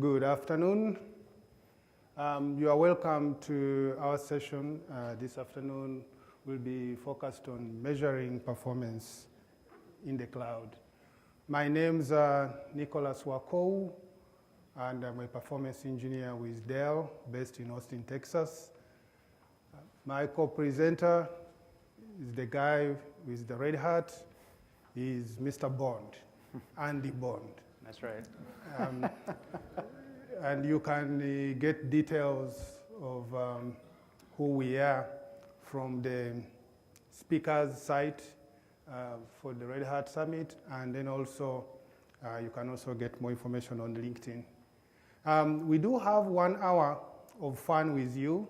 Good afternoon. You are welcome to our session. This afternoon will be focused on measuring performance in the cloud. My name's Nicholas Wakou, and I'm a performance engineer with Dell, based in Austin, Texas. My co-presenter is the guy with the red hat. He's Mr. Bond, Andy Bond. That's right. And you can get details of who we are from the speakers site for the Red Hat Summit, and then also you can also get more information on LinkedIn. We do have 1 hour of fun with you.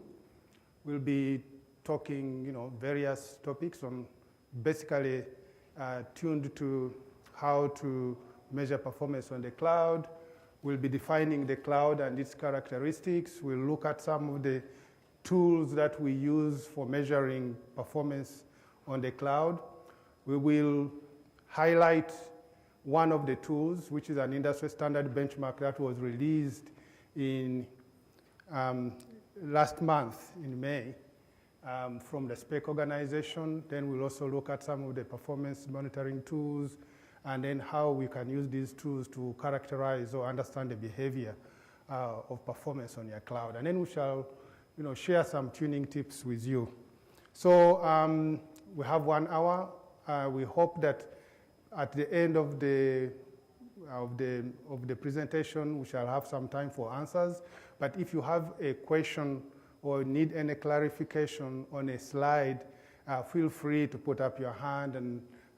We'll be talking, various topics on basically tuned to how to measure performance on the cloud. We'll be defining the cloud and its characteristics. We'll look at some of the tools that we use for measuring performance on the cloud. We will highlight one of the tools, which is an industry standard benchmark that was released in last month in May from the SPEC organization. Then we'll also look at some of the performance monitoring tools, and then how we can use these tools to characterize or understand the behavior of performance on your cloud. And then we shall share some tuning tips with you. So we have 1 hour. We hope that at the end of the presentation, we shall have some time for answers. But if you have a question or need any clarification on a slide, feel free to put up your hand,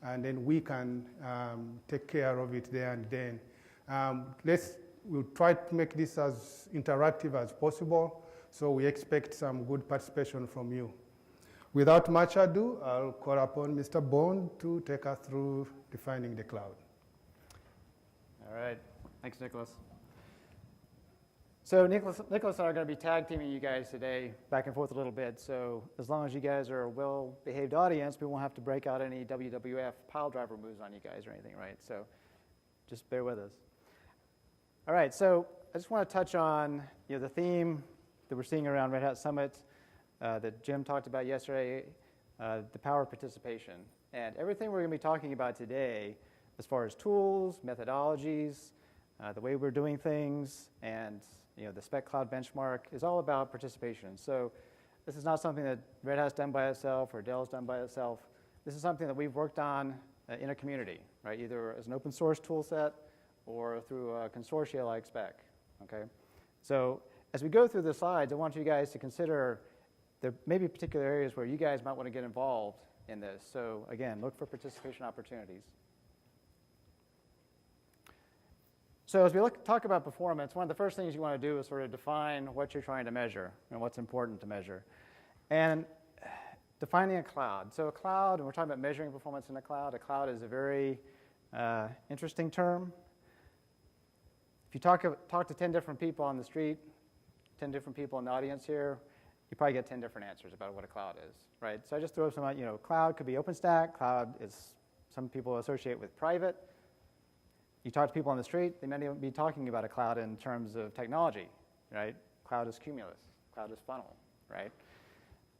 and then we can take care of it there and then. We'll try to make this as interactive as possible, so we expect some good participation from you. Without much ado, I'll call upon Mr. Bond to take us through defining the cloud. All right. Thanks, Nicholas. So Nicholas and I are going to be tag teaming you guys today back and forth a little bit. So as long as you guys are a well-behaved audience, we won't have to break out any WWF pile driver moves on you guys or anything, right? So just bear with us. All right. So I just want to touch on the theme that we're seeing around Red Hat Summit that Jim talked about yesterday, the power of participation. And everything we're going to be talking about today, as far as tools, methodologies, the way we're doing things, and the Spec Cloud benchmark is all about participation. So this is not something that Red Hat's done by itself or Dell's done by itself. This is something that we've worked on in a community, right? Either as an open source tool set or through a consortia like Spec, okay? So as we go through the slides, I want you guys to consider there may be particular areas where you guys might want to get involved in this. So again, look for participation opportunities. So as we talk about performance, one of the first things you want to do is sort of define what you're trying to measure and what's important to measure. And defining a cloud. So a cloud, and we're talking about measuring performance in a cloud is a very interesting term. If you talk to 10 different people on the street, 10 different people in the audience here, you probably get 10 different answers about what a cloud is, right? So I just throw some out, cloud could be OpenStack. Cloud is, some people associate with private. You talk to people on the street, they may be talking about a cloud in terms of technology, right? Cloud is Cumulus, cloud is funnel, right?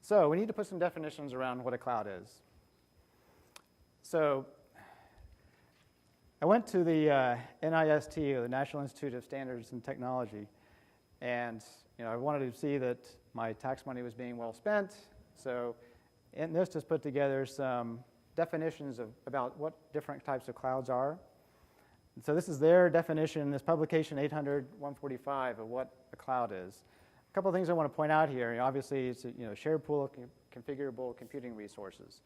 So we need to put some definitions around what a cloud is. So I went to the NIST, or the National Institute of Standards and Technology, and I wanted to see that my tax money was being well spent. So NIST has put together some definitions about what different types of clouds are. So this is their definition, this publication 800-145 of what a cloud is. A couple of things I want to point out here. Obviously, it's a shared pool of configurable computing resources.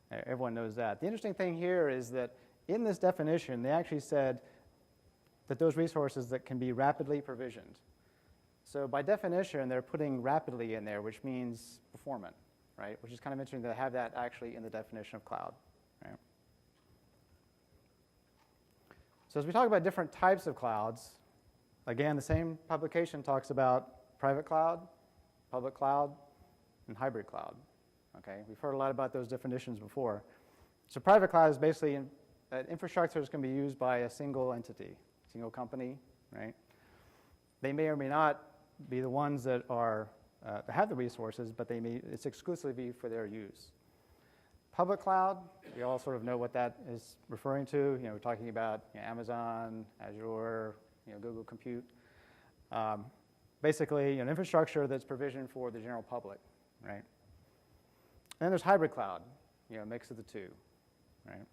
Everyone knows that. The interesting thing here is that in this definition, they actually said that those resources that can be rapidly provisioned. So by definition, they're putting rapidly in there, which means performant, right? Which is kind of interesting to have that actually in the definition of cloud, right? So as we talk about different types of clouds, again, the same publication talks about private cloud, public cloud, and hybrid cloud. Okay, we've heard a lot about those definitions before. So private cloud is basically infrastructure is going to be used by a single entity, single company, right? They may or may not be the ones that are have the resources, but it's exclusively for their use. Public cloud, we all sort of know what that is referring to. We're talking about Amazon, Azure, Google Compute. Basically, an infrastructure that's provisioned for the general public, right? And then there's hybrid cloud, a mix of the two, right?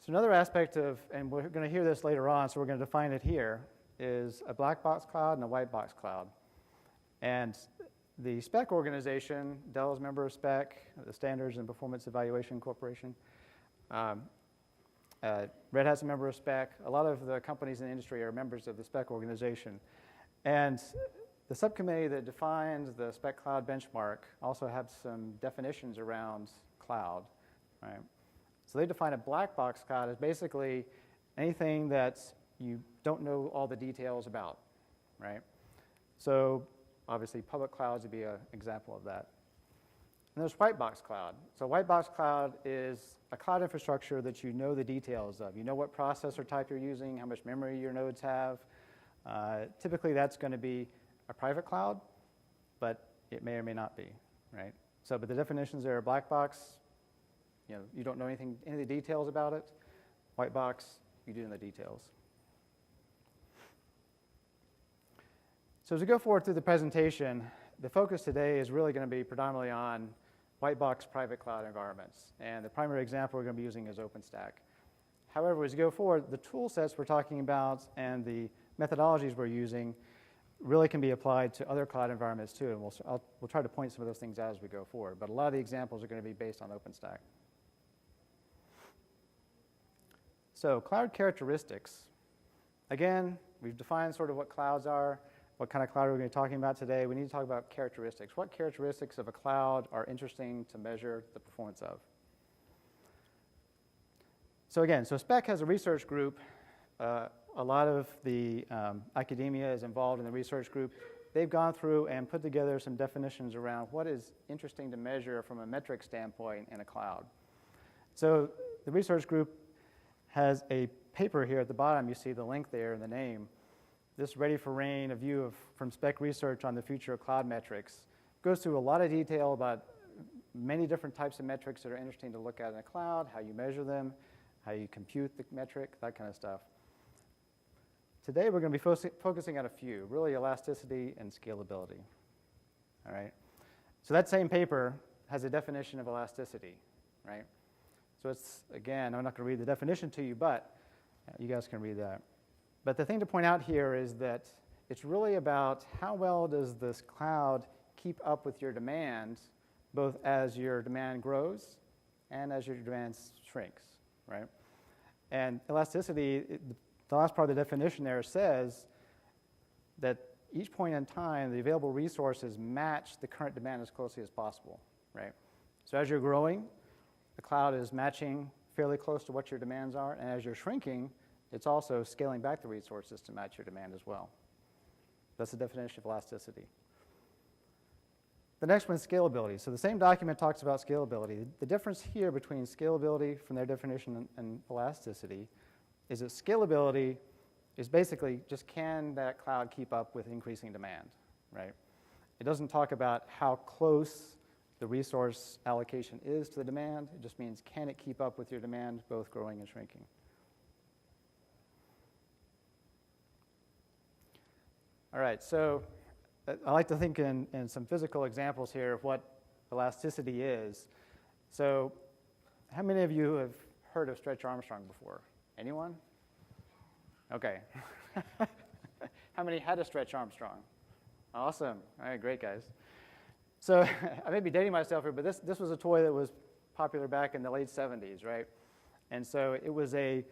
So another aspect of, and we're going to hear this later on, so we're going to define it here, is a black box cloud and a white box cloud. And the SPEC organization, Dell is a member of SPEC, the Standards and Performance Evaluation Corporation. Red Hat's a member of SPEC. A lot of the companies in the industry are members of the SPEC organization. And the subcommittee that defines the Spec Cloud benchmark also have some definitions around cloud, right? So they define a black box cloud as basically anything that you don't know all the details about, right? So obviously public clouds would be an example of that. And there's white box cloud. So white box cloud is a cloud infrastructure that you know the details of. You know what processor type you're using, how much memory your nodes have. Typically that's going to be a private cloud, but it may or may not be, right? So, but the definitions there are black box, you don't know any of the details about it. White box, you do know the details. So as we go forward through the presentation, the focus today is really going to be predominantly on white box private cloud environments. And the primary example we're going to be using is OpenStack. However, as we go forward, the tool sets we're talking about and the methodologies we're using really can be applied to other cloud environments too. And we'll try to point some of those things out as we go forward. But a lot of the examples are going to be based on OpenStack. So cloud characteristics. Again, we've defined sort of what clouds are. What kind of cloud are we going to be talking about today? We need to talk about characteristics. What characteristics of a cloud are interesting to measure the performance of? So again, SPEC has a research group. A lot of the academia is involved in the research group. They've gone through and put together some definitions around what is interesting to measure from a metric standpoint in a cloud. So the research group has a paper here at the bottom. You see the link there in the name. This Ready for Rain, a view from SPEC Research on the future of cloud metrics, goes through a lot of detail about many different types of metrics that are interesting to look at in a cloud, how you measure them, how you compute the metric, that kind of stuff. Today we're going to be focusing on a few, really elasticity and scalability. All right? So that same paper has a definition of elasticity, right? So it's, again, I'm not going to read the definition to you, but you guys can read that. But the thing to point out here is that it's really about how well does this cloud keep up with your demand, both as your demand grows and as your demand shrinks, right? And elasticity, the last part of the definition there says that each point in time, the available resources match the current demand as closely as possible, right? So as you're growing, the cloud is matching fairly close to what your demands are, and as you're shrinking, it's also scaling back the resources to match your demand as well. That's the definition of elasticity. The next one is scalability. So the same document talks about scalability. The difference here between scalability from their definition and elasticity is that scalability is basically just can that cloud keep up with increasing demand, right? It doesn't talk about how close the resource allocation is to the demand. It just means can it keep up with your demand, both growing and shrinking. All right, so I like to think in some physical examples here of what elasticity is. So how many of you have heard of Stretch Armstrong before? Anyone? Okay. How many had a Stretch Armstrong? Awesome. All right, great, guys. So I may be dating myself here, but this was a toy that was popular back in the late 70s, right? And so it was a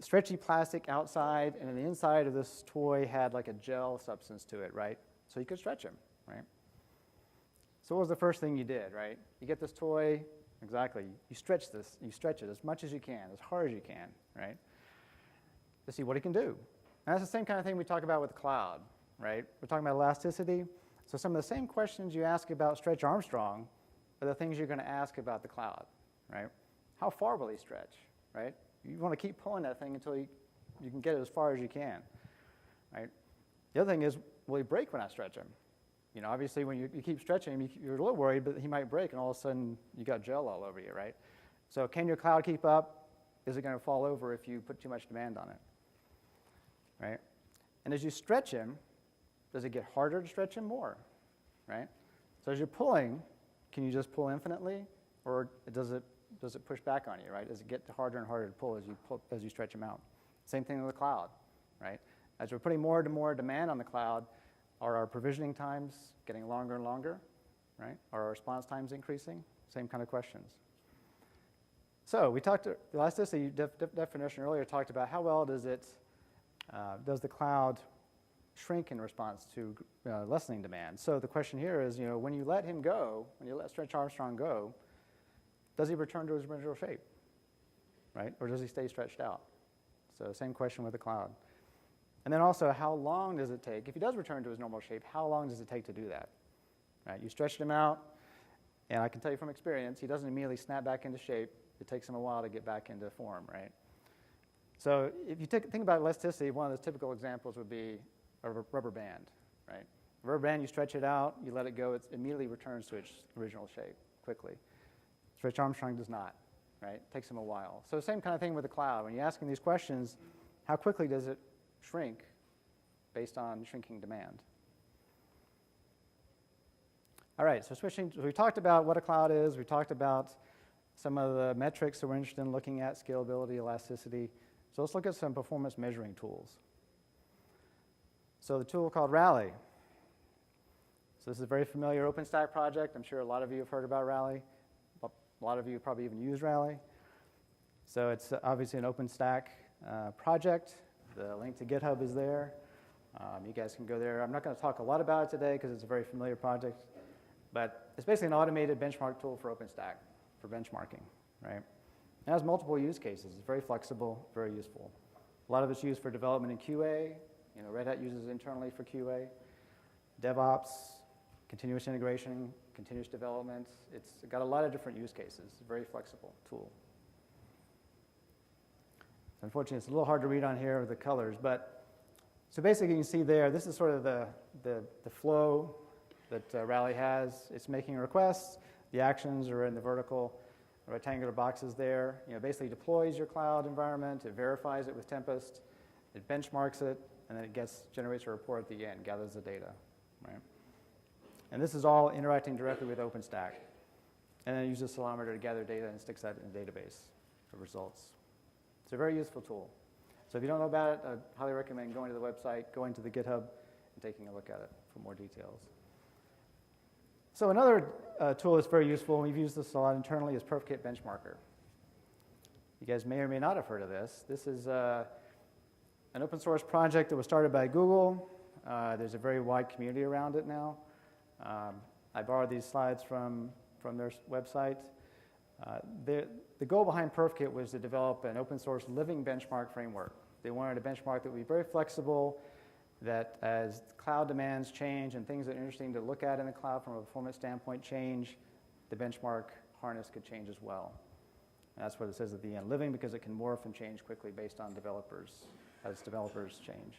stretchy plastic outside, and the inside of this toy had like a gel substance to it, right? So you could stretch them, right? So what was the first thing you did, right? You get this toy, exactly. You stretch it as much as you can, as hard as you can, right? To see what it can do. And that's the same kind of thing we talk about with the cloud, right? We're talking about elasticity. So some of the same questions you ask about Stretch Armstrong are the things you're going to ask about the cloud, right? How far will he stretch, right? You want to keep pulling that thing until he you can get it as far as you can, right? The other thing is, will he break when I stretch him? You know, obviously when you keep stretching him, you're a little worried, but he might break, and all of a sudden you got gel all over you, right? So can your cloud keep up? Is it going to fall over if you put too much demand on it, right? And as you stretch him, does it get harder to stretch him more, right? So as you're pulling, can you just pull infinitely, or does it push back on you, right? Does it get harder and harder to pull as you stretch him out? Same thing with the cloud, right? As we're putting more and more demand on the cloud, are our provisioning times getting longer and longer, right? Are our response times increasing? Same kind of questions. So we talked, the elasticity definition earlier talked about how well does the cloud shrink in response to lessening demand. So the question here is, you know, when you let him go, when you let Stretch Armstrong go, does he return to his original shape, right? Or does he stay stretched out? So same question with the cloud. And then also, how long does it take? If he does return to his normal shape, how long does it take to do that? Right? You stretched him out, and I can tell you from experience, he doesn't immediately snap back into shape. It takes him a while to get back into form, right? So if you think about elasticity, one of the typical examples would be a rubber band, right? A rubber band, you stretch it out, you let it go, it immediately returns to its original shape quickly. Stretch Armstrong does not, right? It takes him a while. So same kind of thing with the cloud. When you're asking these questions, how quickly does it shrink based on shrinking demand? All right, so we talked about what a cloud is. We talked about some of the metrics that we're interested in looking at, scalability, elasticity. So let's look at some performance measuring tools. So the tool called Rally. So this is a very familiar OpenStack project. I'm sure a lot of you have heard about Rally. A lot of you probably even use Rally. So it's obviously an OpenStack project. The link to GitHub is there. You guys can go there. I'm not going to talk a lot about it today because it's a very familiar project. But it's basically an automated benchmark tool for OpenStack for benchmarking, right? It has multiple use cases. It's very flexible, very useful. A lot of it's used for development in QA. You know, Red Hat uses it internally for QA. DevOps, continuous integration, continuous development. It's got a lot of different use cases. It's a very flexible tool. Unfortunately, it's a little hard to read on here with the colors, but so basically you can see there, this is sort of the flow that Rally has. It's making requests. The actions are in the vertical rectangular boxes there. You know, basically deploys your cloud environment. It verifies it with Tempest. It benchmarks it, and then it generates a report at the end, gathers the data, right? And this is all interacting directly with OpenStack. And then it uses Salama to gather data and sticks that in the database for results. It's a very useful tool. So if you don't know about it, I highly recommend going to the website, going to the GitHub, and taking a look at it for more details. So another tool that's very useful, and we've used this a lot internally, is PerfKit Benchmarker. You guys may or may not have heard of this. This is an open source project that was started by Google. There's a very wide community around it now. I borrowed these slides from their website. The goal behind PerfKit was to develop an open source living benchmark framework. They wanted a benchmark that would be very flexible, that as cloud demands change and things that are interesting to look at in the cloud from a performance standpoint change, the benchmark harness could change as well. And that's what it says at the end, living because it can morph and change quickly based on developers, as developers change.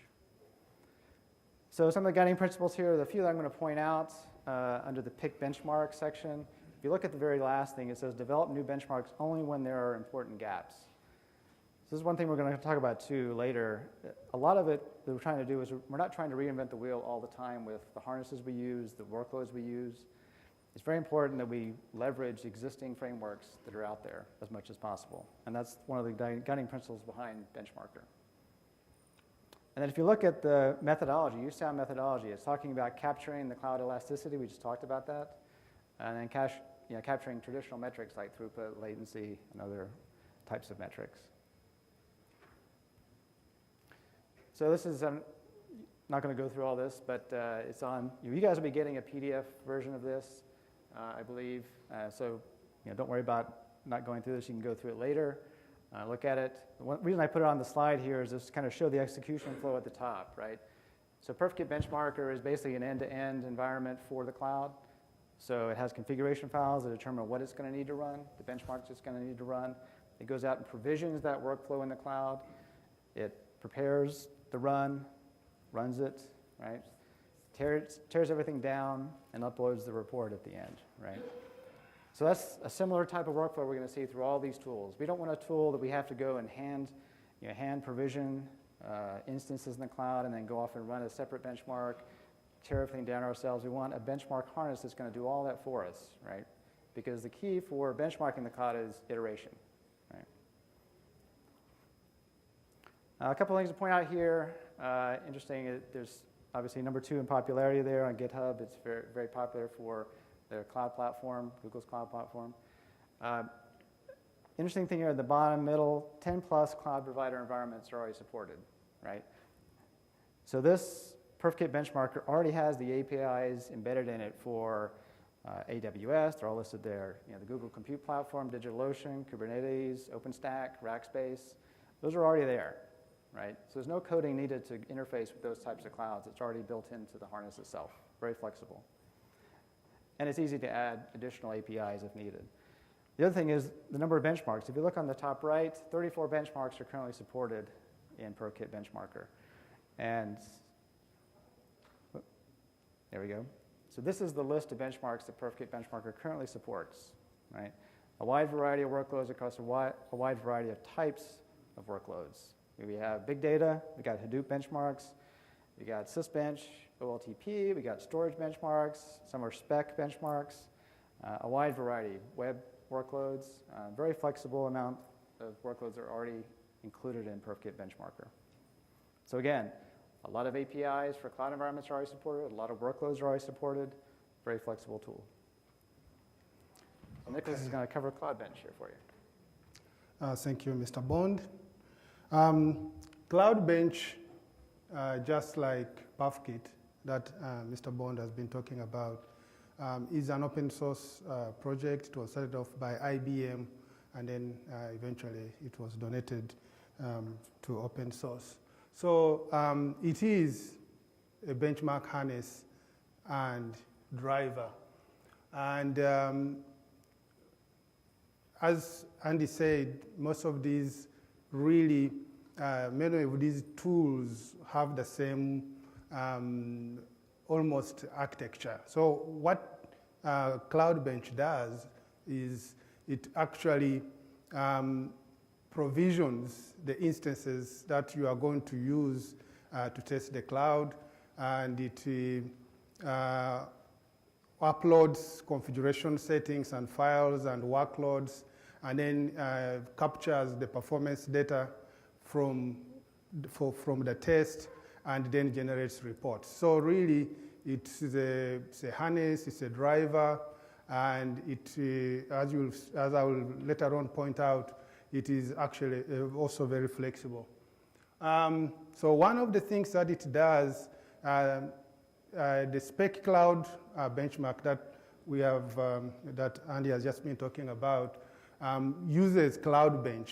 So some of the guiding principles here, the few that I'm going to point out under the pick benchmark section. If you look at the very last thing, it says develop new benchmarks only when there are important gaps. So this is one thing we're going to talk about too later. A lot of it that we're trying to do is we're not trying to reinvent the wheel all the time with the harnesses we use, the workloads we use. It's very important that we leverage existing frameworks that are out there as much as possible. And that's one of the guiding principles behind Benchmarker. And then if you look at the methodology, USAM methodology, it's talking about capturing the cloud elasticity. We just talked about that. And then capturing traditional metrics like throughput, latency, and other types of metrics. So this is, I'm not going to go through all this, but it's on, you guys will be getting a PDF version of this, I believe. So don't worry about not going through this. You can go through it later, look at it. The reason I put it on the slide here is just to kind of show the execution flow at the top, right? So PerfKit Benchmarker is basically an end-to-end environment for the cloud. So it has configuration files that determine what it's going to need to run, the benchmarks it's going to need to run. It goes out and provisions that workflow in the cloud. It prepares the run, runs it, right? Tears everything down and uploads the report at the end, right? So that's a similar type of workflow we're going to see through all these tools. We don't want a tool that we have to go and hand provision instances in the cloud and then go off and run a separate benchmark, tear everything down ourselves. We want a benchmark harness that's going to do all that for us, right? Because the key for benchmarking the cloud is iteration, right? A couple things to point out here. Interesting, there's obviously number 2 in popularity there on GitHub. It's very, very popular for their cloud platform, Google's cloud platform. Interesting thing here at the bottom, middle, 10 plus cloud provider environments are already supported, right? So this PerfKit benchmarker already has the APIs embedded in it for AWS. They're all listed there. The Google Compute Platform, DigitalOcean, Kubernetes, OpenStack, Rackspace. Those are already there, right? So there's no coding needed to interface with those types of clouds. It's already built into the harness itself. Very flexible. And it's easy to add additional APIs if needed. The other thing is the number of benchmarks. If you look on the top right, 34 benchmarks are currently supported in PerfKit Benchmarker. And there we go. So this is the list of benchmarks that PerfKit Benchmarker currently supports, right? A wide variety of workloads across a wide variety of types of workloads. We have big data, we got Hadoop benchmarks, we got Sysbench, OLTP, we got storage benchmarks, some are spec benchmarks, a wide variety, web workloads, very flexible amount of workloads are already included in PerfKit Benchmarker. So again, a lot of APIs for cloud environments are already supported, a lot of workloads are already supported, very flexible tool. So Nicholas is going to cover CloudBench here for you. Thank you, Mr. Bond. CloudBench, just like PerfKit that Mr. Bond has been talking about, is an open source project. It was started off by IBM, and then eventually it was donated to open source. So it is a benchmark harness and driver. And as Andy said, most of these really, many of these tools have the same almost architecture. So what CloudBench does is it actually provisions the instances that you are going to use to test the cloud, and it uploads configuration settings and files and workloads, and then captures the performance data from the test, and then generates reports. So really, it's a harness, it's a driver, and it, as I will later on point out, it is actually also very flexible. So one of the things that it does, the Spec Cloud benchmark that we have, that Andy has just been talking about, uses CloudBench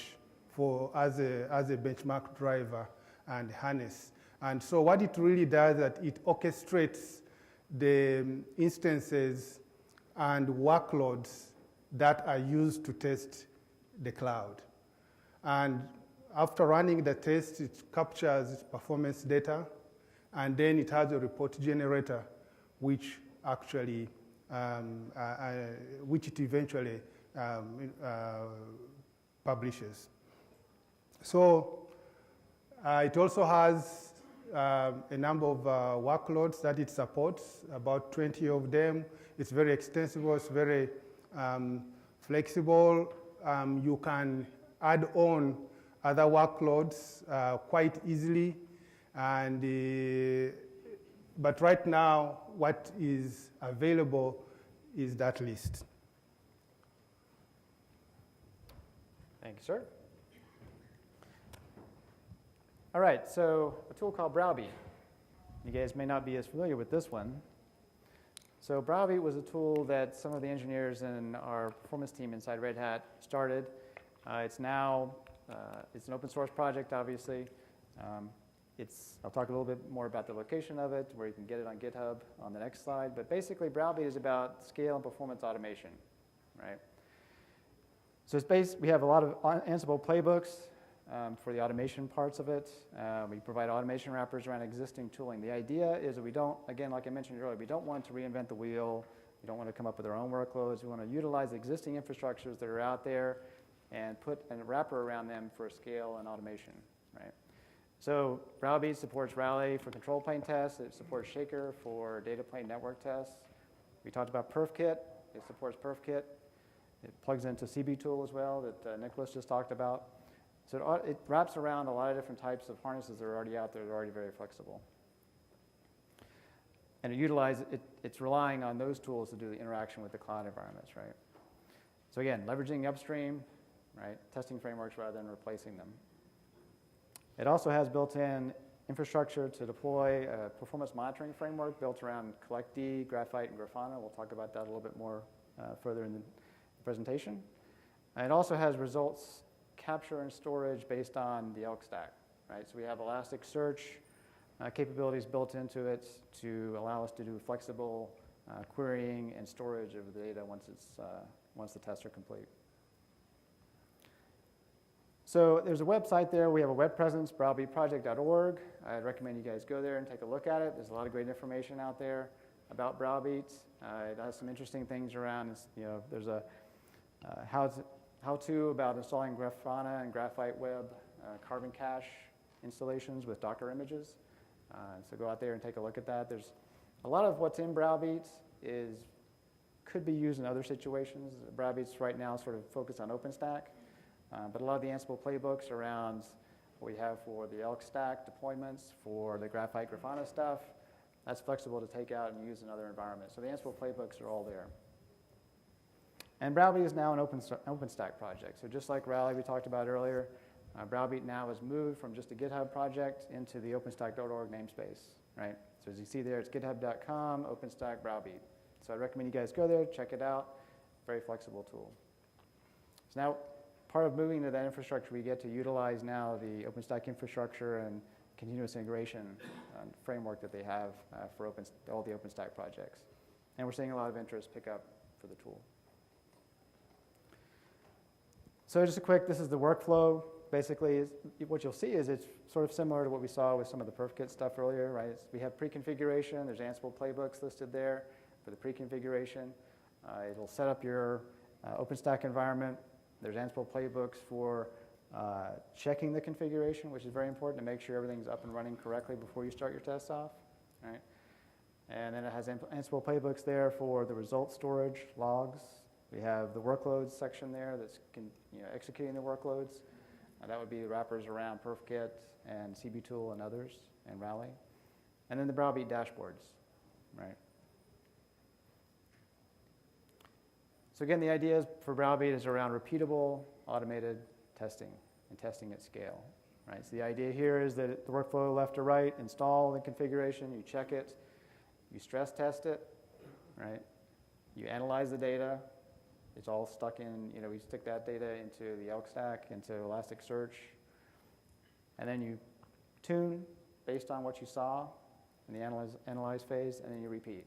as a benchmark driver and harness. And so what it really does is that it orchestrates the instances and workloads that are used to test the cloud. And after running the test, it captures its performance data, and then it has a report generator, which actually, which it eventually publishes. So it also has a number of workloads that it supports, about 20 of them. It's very extensible, it's very flexible. You can add on other workloads quite easily. And but right now, what is available is that list. Thank you, sir. All right, so a tool called Browbe. You guys may not be as familiar with this one. So Browbe was a tool that some of the engineers in our performance team inside Red Hat started. It's now, it's an open source project, obviously. I'll talk a little bit more about the location of it, where you can get it on GitHub on the next slide. But basically, Browbe is about scale and performance automation, right? So it's we have a lot of Ansible playbooks for the automation parts of it. We provide automation wrappers around existing tooling. The idea is that we don't, again, like I mentioned earlier, we don't want to reinvent the wheel. We don't want to come up with our own workloads. We want to utilize existing infrastructures that are out there and put a wrapper around them for scale and automation, right? So Browbe supports Rally for control plane tests. It supports Shaker for data plane network tests. We talked about PerfKit. It supports PerfKit. It plugs into CBTool as well that Nicholas just talked about. So it wraps around a lot of different types of harnesses that are already out there that are already very flexible. And it's relying on those tools to do the interaction with the cloud environments, right? So again, leveraging upstream, right, testing frameworks rather than replacing them. It also has built-in infrastructure to deploy a performance monitoring framework built around CollectD, Graphite, and Grafana. We'll talk about that a little bit more further in the presentation. And it also has results capture and storage based on the ELK stack, right? So we have Elasticsearch capabilities built into it to allow us to do flexible querying and storage of the data once the tests are complete. So there's a website there. We have a web presence, browbeproject.org. I'd recommend you guys go there and take a look at it. There's a lot of great information out there about Browbe. It has some interesting things around. There's a how-to about installing Grafana and Graphite Web Carbon Cache installations with Docker images. So go out there and take a look at that. There's a lot of what's in Browbe could be used in other situations. Browbe's right now sort of focused on OpenStack, but a lot of the Ansible playbooks around what we have for the ELK stack deployments, for the Graphite Grafana stuff, that's flexible to take out and use in other environments. So the Ansible playbooks are all there. And Browbe is now an OpenStack project. So just like Rally we talked about earlier, Browbe now has moved from just a GitHub project into the OpenStack.org namespace, right? So as you see there, it's github.com, OpenStack, Browbe. So I recommend you guys go there, check it out. Very flexible tool. So now, part of moving to that infrastructure, we get to utilize now the OpenStack infrastructure and continuous integration framework that they have for all the OpenStack projects. And we're seeing a lot of interest pick up for the tool. So just a quick, this is the workflow. Basically, what you'll see is it's sort of similar to what we saw with some of the PerfKit stuff earlier, right? We have pre-configuration. There's Ansible playbooks listed there for the pre-configuration. It'll set up your OpenStack environment. There's Ansible playbooks for checking the configuration, which is very important to make sure everything's up and running correctly before you start your tests off, right? And then it has Ansible playbooks there for the result storage, logs. We have the workloads section there that's executing the workloads. That would be the wrappers around PerfKit and CBTool and others, and Rally. And then the Browbe dashboards, right? So again, the idea for Browbe is around repeatable, automated testing and testing at scale, right? So the idea here is that the workflow left to right, install the configuration, you check it, you stress test it, right? You analyze the data. It's all stuck in, we stick that data into the ELK stack, into Elasticsearch, and then you tune based on what you saw in the analyze phase, and then you repeat,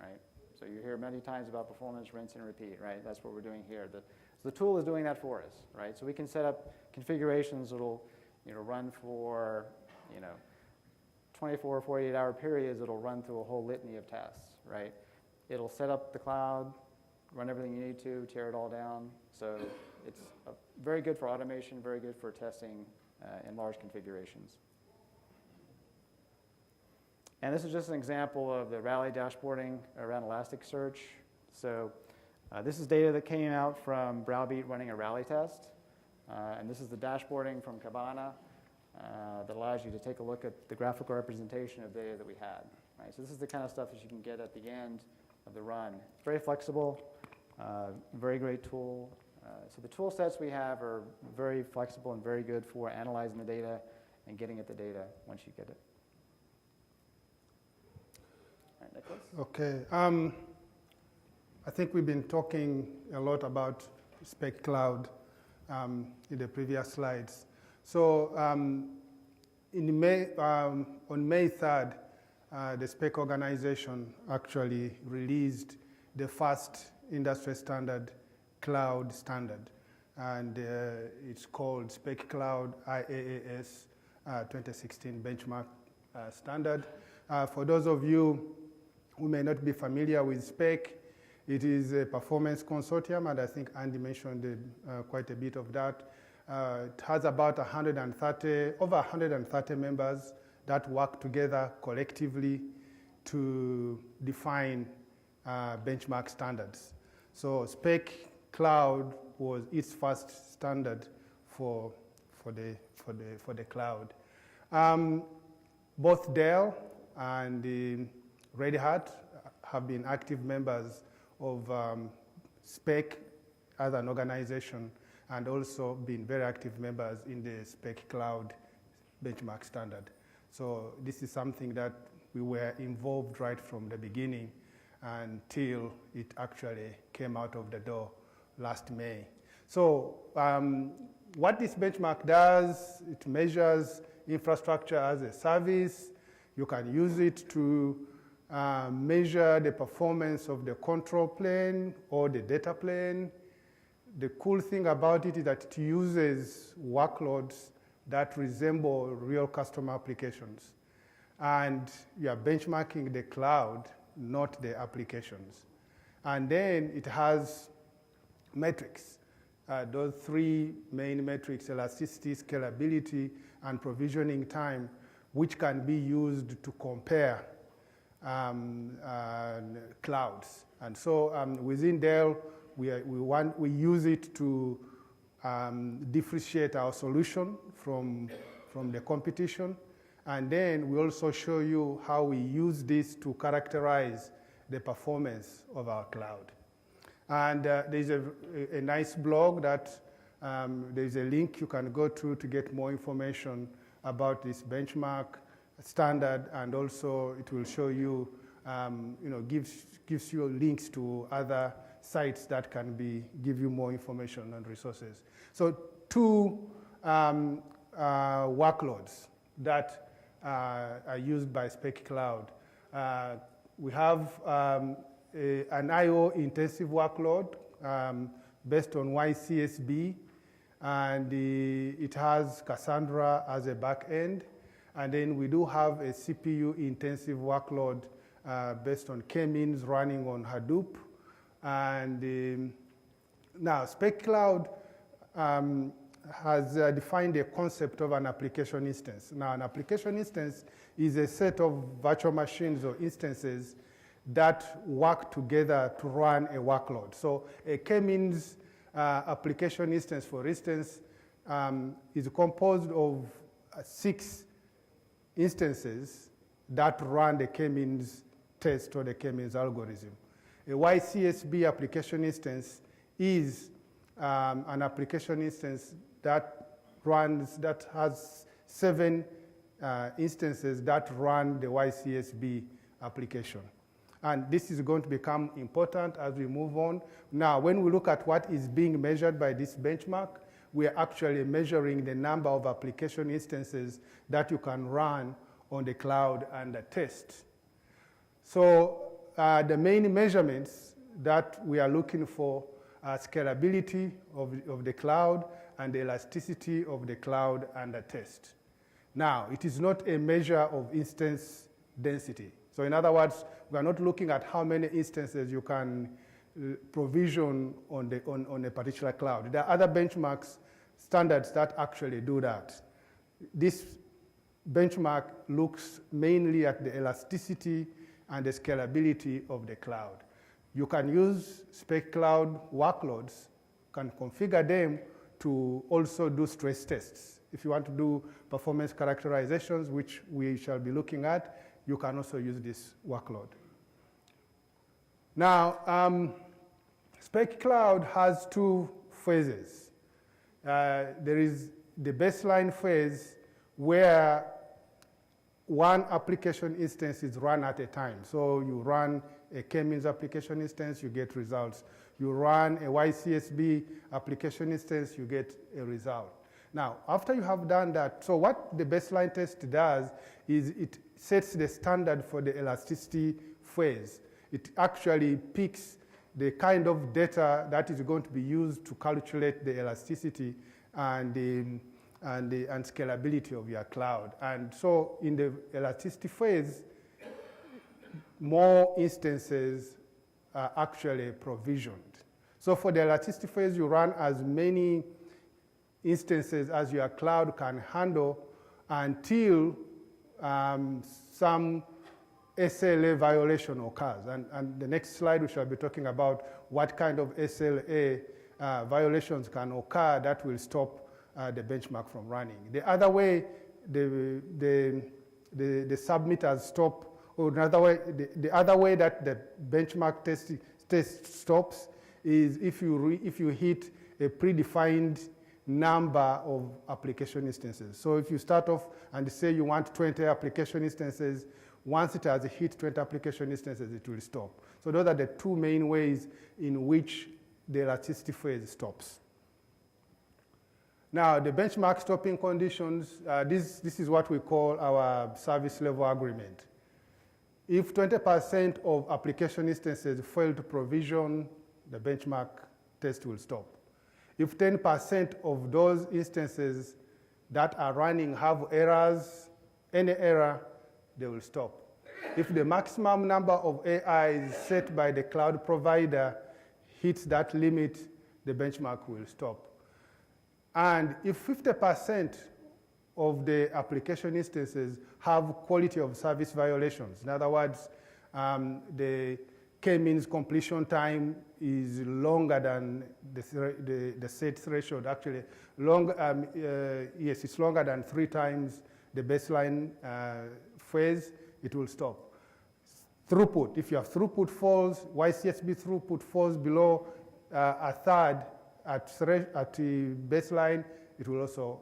right? So you hear many times about performance, rinse, and repeat, right? That's what we're doing here. So the tool is doing that for us, right? So we can set up configurations that'll run for 24 or 48-hour periods. It'll run through a whole litany of tests, right? It'll set up the cloud, run everything you need to, tear it all down. So it's very good for automation, very good for testing in large configurations. And this is just an example of the Rally dashboarding around Elasticsearch. So this is data that came out from Browbe running a Rally test. And this is the dashboarding from Kibana that allows you to take a look at the graphical representation of data that we had. Right? So this is the kind of stuff that you can get at the end of the run. It's very flexible, very great tool. So the tool sets we have are very flexible and very good for analyzing the data and getting at the data once you get it. All right, Nicholas? Okay. I think we've been talking a lot about Spec Cloud in the previous slides. So on May 3rd, the Spec organization actually released the first industry standard cloud standard. and it's called Spec Cloud IaaS 2016 benchmark standard. For those of you who may not be familiar with SPEC, it is a performance consortium, and I think Andy mentioned quite a bit of that. It has about over 130 members that work together collectively to define benchmark standards. So Spec Cloud was its first standard for the cloud. Both Dell and Red Hat have been active members of SPEC as an organization, and also been very active members in the Spec Cloud benchmark standard. So this is something that we were involved right from the beginning until it actually came out of the door last May. So what this benchmark does, it measures infrastructure as a service. You can use it to measure the performance of the control plane or the data plane. The cool thing about it is that it uses workloads that resemble real customer applications. And you are benchmarking the cloud, not the applications. And then it has metrics. Those three main metrics: elasticity, scalability, and provisioning time, which can be used to compare clouds. And so within Dell, we use it to differentiate our solution from the competition. And then we also show you how we use this to characterize the performance of our cloud. And there's a nice blog that there's a link you can go to get more information about this benchmark standard, and also it will show you, gives you links to other sites that can give you more information and resources. So two workloads that are used by Spec Cloud. We have an I/O intensive workload based on YCSB, and it has Cassandra as a back end. And then we do have a CPU intensive workload based on K-means running on Hadoop. And now Spec Cloud has defined a concept of an application instance. Now, an application instance is a set of virtual machines or instances that work together to run a workload. So a K-means application instance, for instance, is composed of 6 instances that run the K-means test or the K-means algorithm. A YCSB application instance is an application instance that has 7 instances that run the YCSB application. And this is going to become important as we move on. Now, when we look at what is being measured by this benchmark, we are actually measuring the number of application instances that you can run on the cloud and test. So the main measurements that we are looking for are scalability of the cloud and the elasticity of the cloud and test. Now, it is not a measure of instance density. So in other words, we are not looking at how many instances you can provision on a particular cloud. There are other benchmarks standards that actually do that. This benchmark looks mainly at the elasticity and the scalability of the cloud. You can use Spec Cloud workloads, can configure them to also do stress tests. If you want to do performance characterizations, which we shall be looking at, you can also use this workload. Now, Spec Cloud has 2 phases. There is the baseline phase where one application instance is run at a time. So you run a K-means application instance, you get results. You run a YCSB application instance, you get a result. Now, after you have done that, so what the baseline test does is it sets the standard for the elasticity phase. It actually picks the kind of data that is going to be used to calculate the elasticity and scalability of your cloud. And so in the elasticity phase, more instances are actually provisioned. So for the elasticity phase, you run as many instances as your cloud can handle until some SLA violation occurs. And the next slide, we shall be talking about what kind of SLA violations can occur that will stop the benchmark from running. The other way the submitters stop, or another way, the other way that the benchmark test stops is if you hit a predefined number of application instances. So if you start off and say you want 20 application instances, once it has hit 20 application instances, it will stop. So those are the two main ways in which the elasticity phase stops. Now, the benchmark stopping conditions, this is what we call our service level agreement. If 20% of application instances fail to provision, the benchmark test will stop. If 10% of those instances that are running have errors, any error, they will stop. If the maximum number of AIs set by the cloud provider hits that limit, the benchmark will stop. And if 50% of the application instances have quality of service violations, in other words, the k-means completion time is longer than the set threshold, actually. Yes, it's longer than 3 times the baseline phase, it will stop. Throughput, if your throughput falls, YCSB throughput falls below a third at the baseline, it will also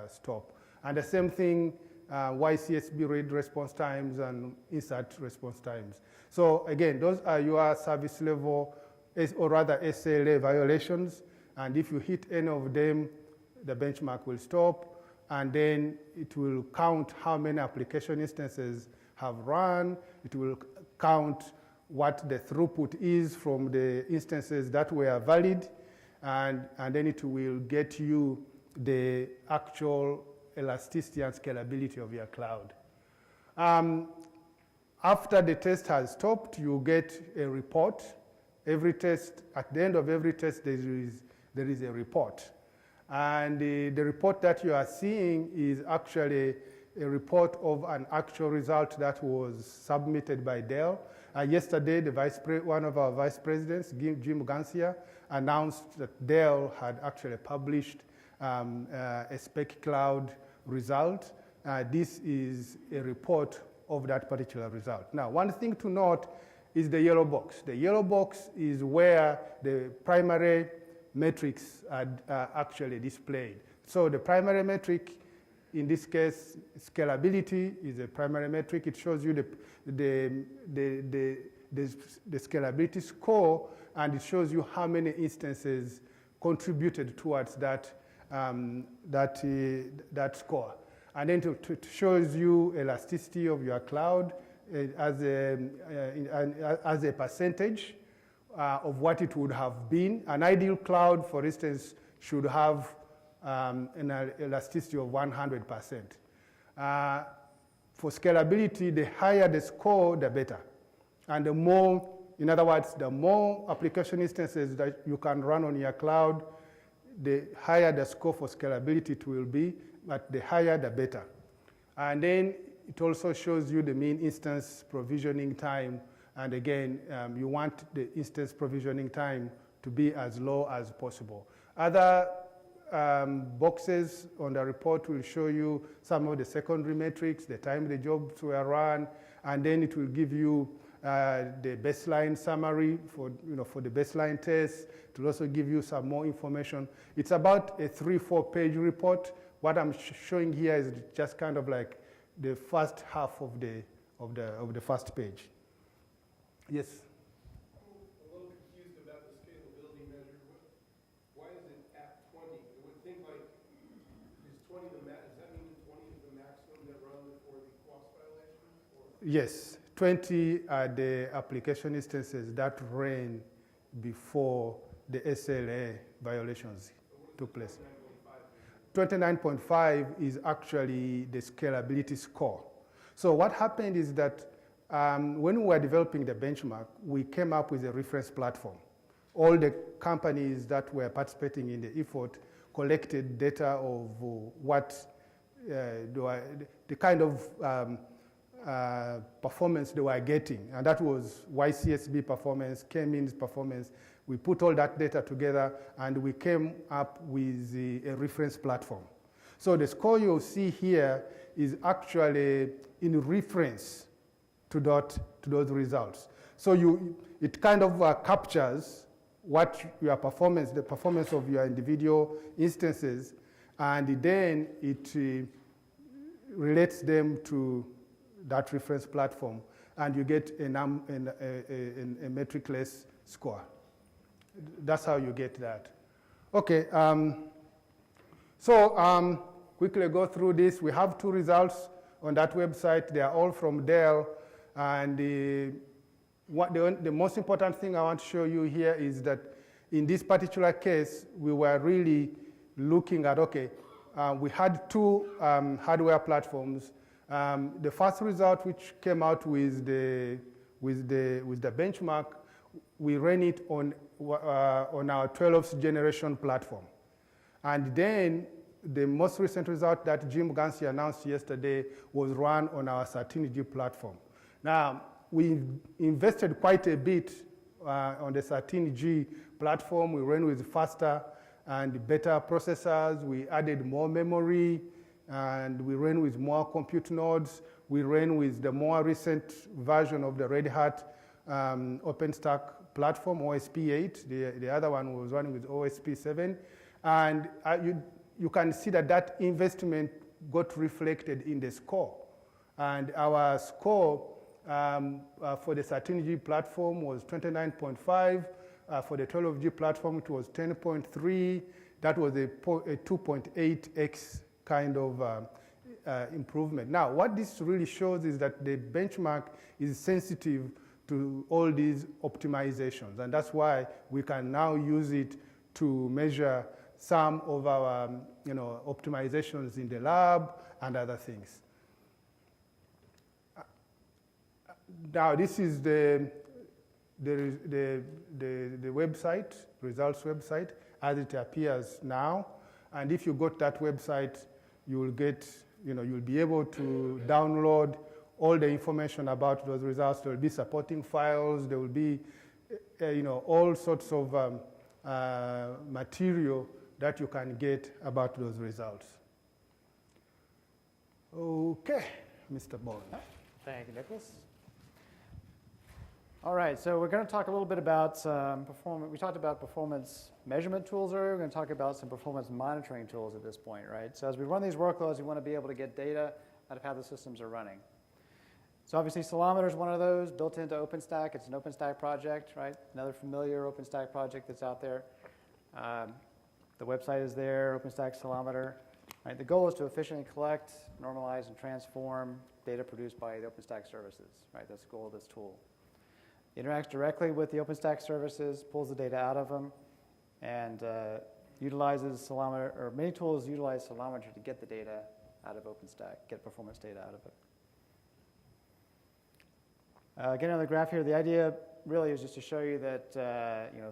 stop. And the same thing, YCSB read response times and insert response times. So again, those are your service level, or rather SLA violations. And if you hit any of them, the benchmark will stop. And then it will count how many application instances have run. It will count what the throughput is from the instances that were valid. And then it will get you the actual elasticity and scalability of your cloud. After the test has stopped, you get a report. Every test, at the end of every test, there is a report. And the report that you are seeing is actually a report of an actual result that was submitted by Dell. Yesterday, one of our vice presidents, Jim Gansia, announced that Dell had actually published a Spec Cloud result. This is a report of that particular result. Now, one thing to note is the yellow box. The yellow box is where the primary metrics are actually displayed. So the primary metric, in this case, scalability is a primary metric. It shows you the scalability score, and it shows you how many instances contributed towards that score. And then it shows you elasticity of your cloud as a percentage of what it would have been. An ideal cloud, for instance, should have an elasticity of 100%. For scalability, the higher the score, the better. And the more, in other words, the more application instances that you can run on your cloud, the higher the score for scalability it will be, but the higher the better. And then it also shows you the mean instance provisioning time. And again, you want the instance provisioning time to be as low as possible. Other boxes on the report will show you some of the secondary metrics, the time the jobs were run, and then it will give you the baseline summary for the baseline test. It will also give you some more information. It's about a 3-4 page report. What I'm showing here is just kind of like the first half of the first page. Yes? I'm a little confused about the scalability measure. Why is it at 20? I would think like, is 20 the max? Does that mean 20 is the maximum that run before the cost violation? Yes, 20 are the application instances that ran before the SLA violations took place. 29.5 is actually the scalability score. So what happened is that when we were developing the benchmark, we came up with a reference platform. All the companies that were participating in the effort collected data of what the kind of performance they were getting, and that was YCSB performance, K-means performance. We put all that data together, and we came up with a reference platform. So the score you'll see here is actually in reference to those results. So it kind of captures what your performance, the performance of your individual instances, and then it relates them to that reference platform, and you get a metricless score. That's how you get that. Okay, quickly go through this. We have 2 results on that website. They are all from Dell, and the most important thing I want to show you here is that in this particular case, we were really looking at, we had 2 hardware platforms. The first result, which came out with the benchmark, we ran it on our 12th generation platform. And then the most recent result that Jim Gansi announced yesterday was run on our 13G platform. Now, we invested quite a bit on the 13G platform. We ran with faster and better processors. We added more memory, and we ran with more compute nodes. We ran with the more recent version of the Red Hat OpenStack platform, OSP8. The other one was running with OSP7. And you can see that investment got reflected in the score. And our score for the 13G platform was 29.5. For the 12G platform, it was 10.3. That was a 2.8x kind of improvement. Now, what this really shows is that the benchmark is sensitive to all these optimizations, and that's why we can now use it to measure some of our optimizations in the lab and other things. Now, this is the website, results website, as it appears now. And if you go to that website, you will get, you'll be able to download all the information about those results. There will be supporting files. There will be, all sorts of material that you can get about those results. Okay, Mr. Bond. Thank you, Nicholas. All right, so we're going to talk a little bit about performance. We talked about performance measurement tools earlier. We're going to talk about some performance monitoring tools at this point, right? So as we run these workloads, we want to be able to get data out of how the systems are running. So obviously, Salama is one of those built into OpenStack. It's an OpenStack project, right? Another familiar OpenStack project that's out there. The website is there, OpenStack Salama. Right? The goal is to efficiently collect, normalize, and transform data produced by the OpenStack services, right? That's the goal of this tool. It interacts directly with the OpenStack services, pulls the data out of them, and utilizes Salama, or many tools utilize Salama to get the data out of OpenStack, get performance data out of it. Again, on the graph here, the idea really is just to show you that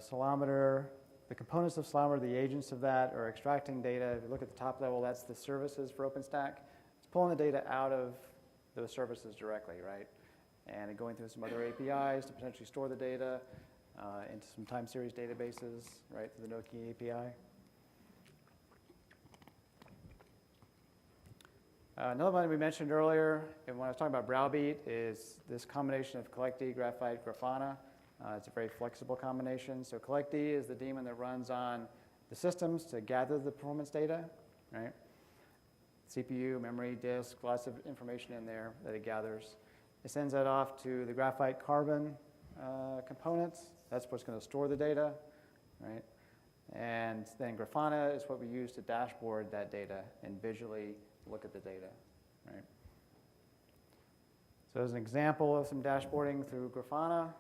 Salama, the components of Salama, the agents of that are extracting data. If you look at the top level, that's the services for OpenStack. It's pulling the data out of those services directly, right? And going through some other APIs to potentially store the data into some time series databases, right, through the Nokia API. Another one we mentioned earlier, and when I was talking about Browbe, is this combination of collectD, graphite, Grafana. It's a very flexible combination. So collectD is the daemon that runs on the systems to gather the performance data, right? CPU, memory, disk, lots of information in there that it gathers. It sends that off to the graphite carbon components. That's what's going to store the data, right? And then Grafana is what we use to dashboard that data and visually look at the data, right? So as an example of some dashboarding through Grafana,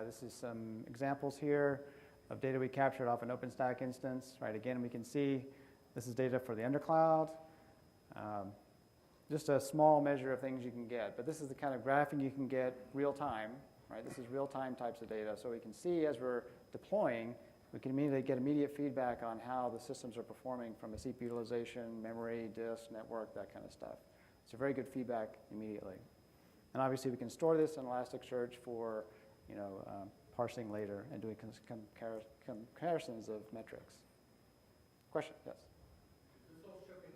this is some examples here. of data we captured off an OpenStack instance, right? Again, we can see this is data for the undercloud. Just a small measure of things you can get, but this is the kind of graphing you can get real time, right? This is real time types of data, so we can see as we're deploying, we can immediately get immediate feedback on how the systems are performing from a CPU utilization, memory, disk, network, that kind of stuff. It's a very good feedback immediately. And obviously we can store this in Elasticsearch for parsing later and doing comparisons of metrics. Question? Yes? Is this all shipping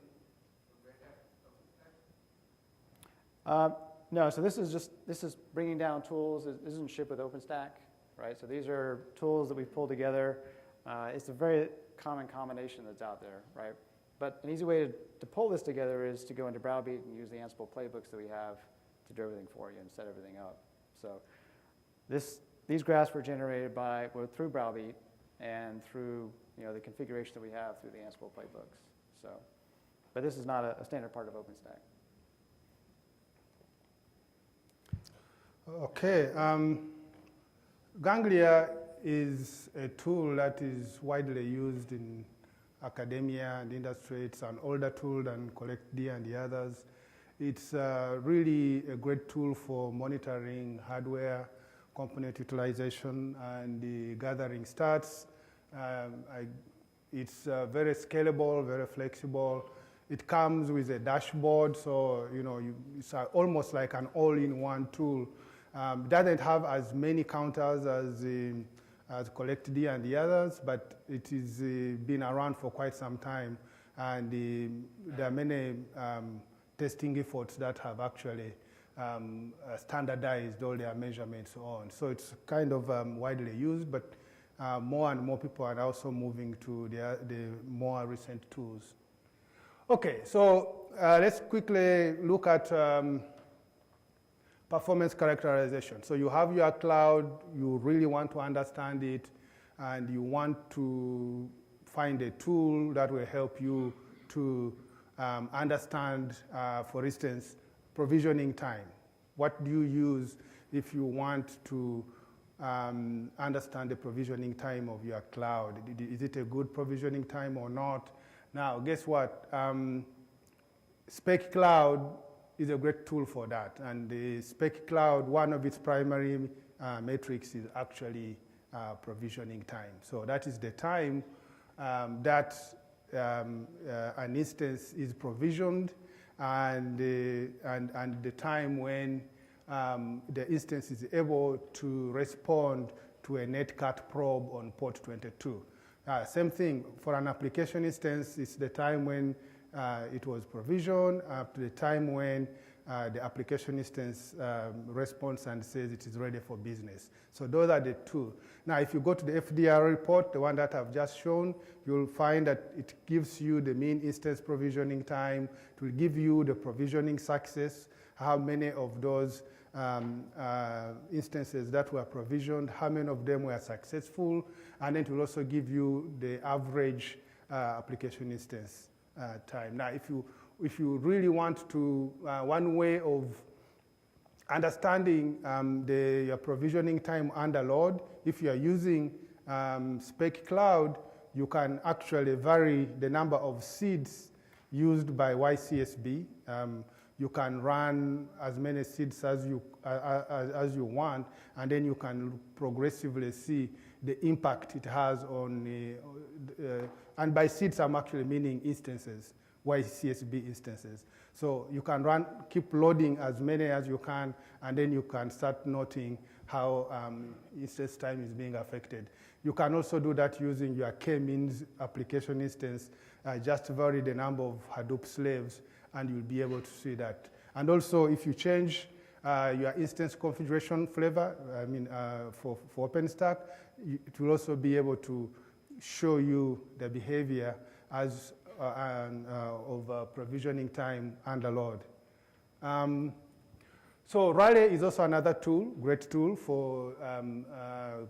from Red Hat OpenStack? No, so this is bringing down tools. It isn't shipped with OpenStack, right? So these are tools that we've pulled together. It's a very common combination that's out there, right? But an easy way to pull this together is to go into Browbe and use the Ansible playbooks that we have to do everything for you and set everything up. So these graphs were generated through Browbe and through the configuration that we have through the Ansible playbooks. So, but this is not a standard part of OpenStack. Okay. Ganglia is a tool that is widely used in academia and industry. It's an older tool than CollectD and the others. It's really a great tool for monitoring hardware, component utilization, and the gathering stats. It's very scalable, very flexible. It comes with a dashboard, so it's almost like an all-in-one tool. It doesn't have as many counters as CollectD and the others, but it has been around for quite some time, and there are many testing efforts that have actually standardized all their measurements on. So it's kind of widely used, but more and more people are also moving to the more recent tools. Okay, so let's quickly look at performance characterization. So you have your cloud, you really want to understand it, and you want to find a tool that will help you to understand, for instance, provisioning time. What do you use if you want to understand the provisioning time of your cloud? Is it a good provisioning time or not? Now, guess what? Spec Cloud is a great tool for that. And the Spec Cloud, one of its primary metrics is actually provisioning time. So that is the time that an instance is provisioned and the time when the instance is able to respond to a netcat probe on port 22. Same thing for an application instance. It's the time when it was provisioned up to the time when the application instance responds and says it is ready for business. So those are the two. Now, if you go to the FDR report, the one that I've just shown, you'll find that it gives you the mean instance provisioning time. It will give you the provisioning success, how many of those instances that were provisioned, how many of them were successful, and then it will also give you the average application instance time. Now, if you really want to, one way of understanding your provisioning time under load, if you are using Spec Cloud, you can actually vary the number of seeds used by YCSB. You can run as many seeds as you want, and then you can progressively see the impact it has on and by seeds I'm actually meaning instances, YCSB instances. So you can keep loading as many as you can, and then you can start noting how instance time is being affected. You can also do that using your k-means application instance, just vary the number of Hadoop slaves, and you'll be able to see that. And also, if you change your instance configuration flavor, for OpenStack, it will also be able to show you the behavior as of provisioning time under load. So Raleigh is also another tool, great tool for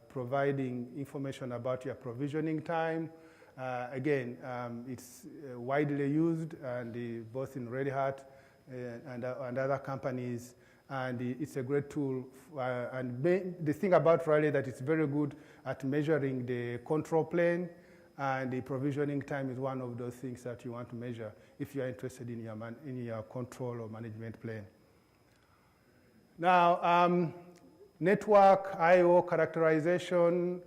providing information about your provisioning time. Again, it's widely used, and both in Red Hat and other companies, and it's a great tool. And the thing about Raleigh that it's very good at measuring the control plane, and the provisioning time is one of those things that you want to measure if you are interested in your control or management plane. Now, network I/O characterization.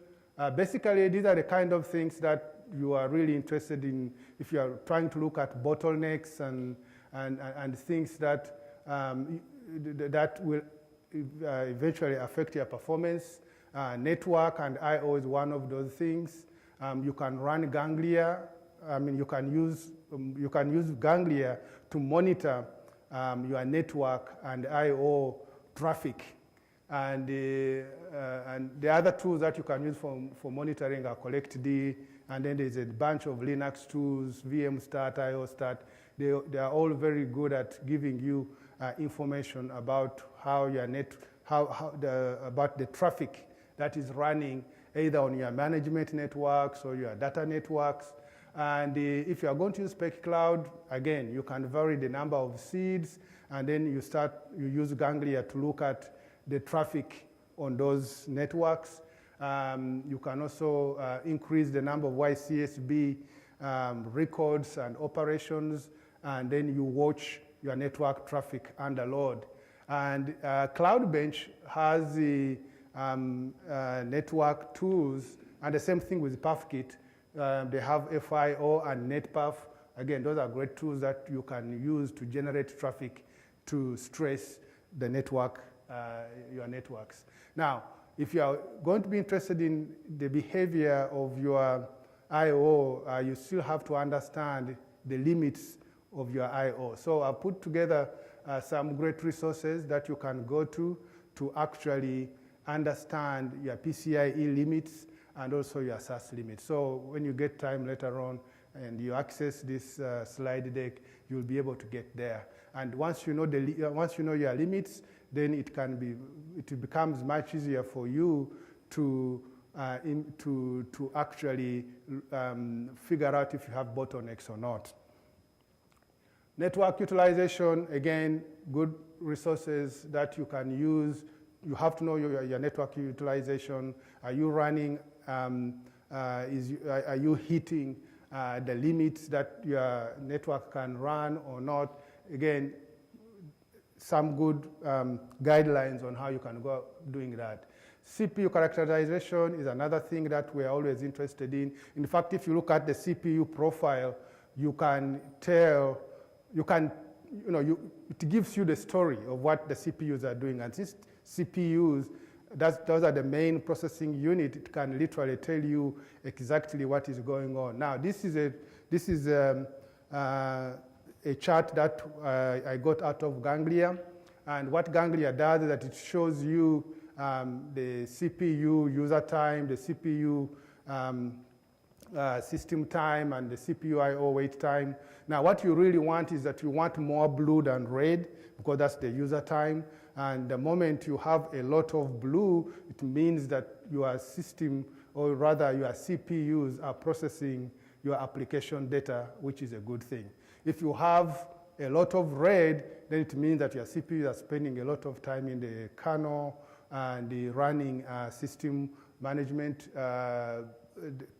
Basically, these are the kind of things that you are really interested in if you are trying to look at bottlenecks and things that that will eventually affect your performance. Network and I/O is one of those things. You can run ganglia. I mean, you can use ganglia to monitor your network and I/O traffic. And the other tools that you can use for monitoring are CollectD, and then there's a bunch of Linux tools, VMstat, IOstat. They are all very good at giving you information about how your about the traffic that is running either on your management networks or your data networks. And if you are going to use Spec Cloud, again, you can vary the number of seeds, and then you use Ganglia to look at the traffic on those networks. You can also increase the number of YCSB records and operations, and then you watch your network traffic under load. And CloudBench has the network tools, and the same thing with PathKit. They have FIO and NetPath. Again, those are great tools that you can use to generate traffic to stress the network, your networks. Now, if you are going to be interested in the behavior of your I/O, you still have to understand the limits of your I/O. So I've put together some great resources that you can go to actually understand your PCIe limits and also your SAS limits. So when you get time later on and you access this slide deck, you'll be able to get there. And once you know your limits, then it becomes much easier for you to actually figure out if you have bottlenecks or not. Network utilization, again, good resources that you can use. You have to know your network utilization. Are you running, are you hitting the limits that your network can run or not? Again, some good guidelines on how you can go doing that. CPU characterization is another thing that we're always interested in. In fact, if you look at the CPU profile, you can tell, it gives you the story of what the CPUs are doing. And since CPUs, those are the main processing unit, it can literally tell you exactly what is going on. Now, this is a chart that I got out of Ganglia. And what Ganglia does is that it shows you the CPU user time, the CPU system time, and the CPU I/O wait time. Now, what you really want is that you want more blue than red, because that's the user time. And the moment you have a lot of blue, it means that your system, or rather your CPUs, are processing your application data, which is a good thing. If you have a lot of red, then it means that your CPUs are spending a lot of time in the kernel and the running system management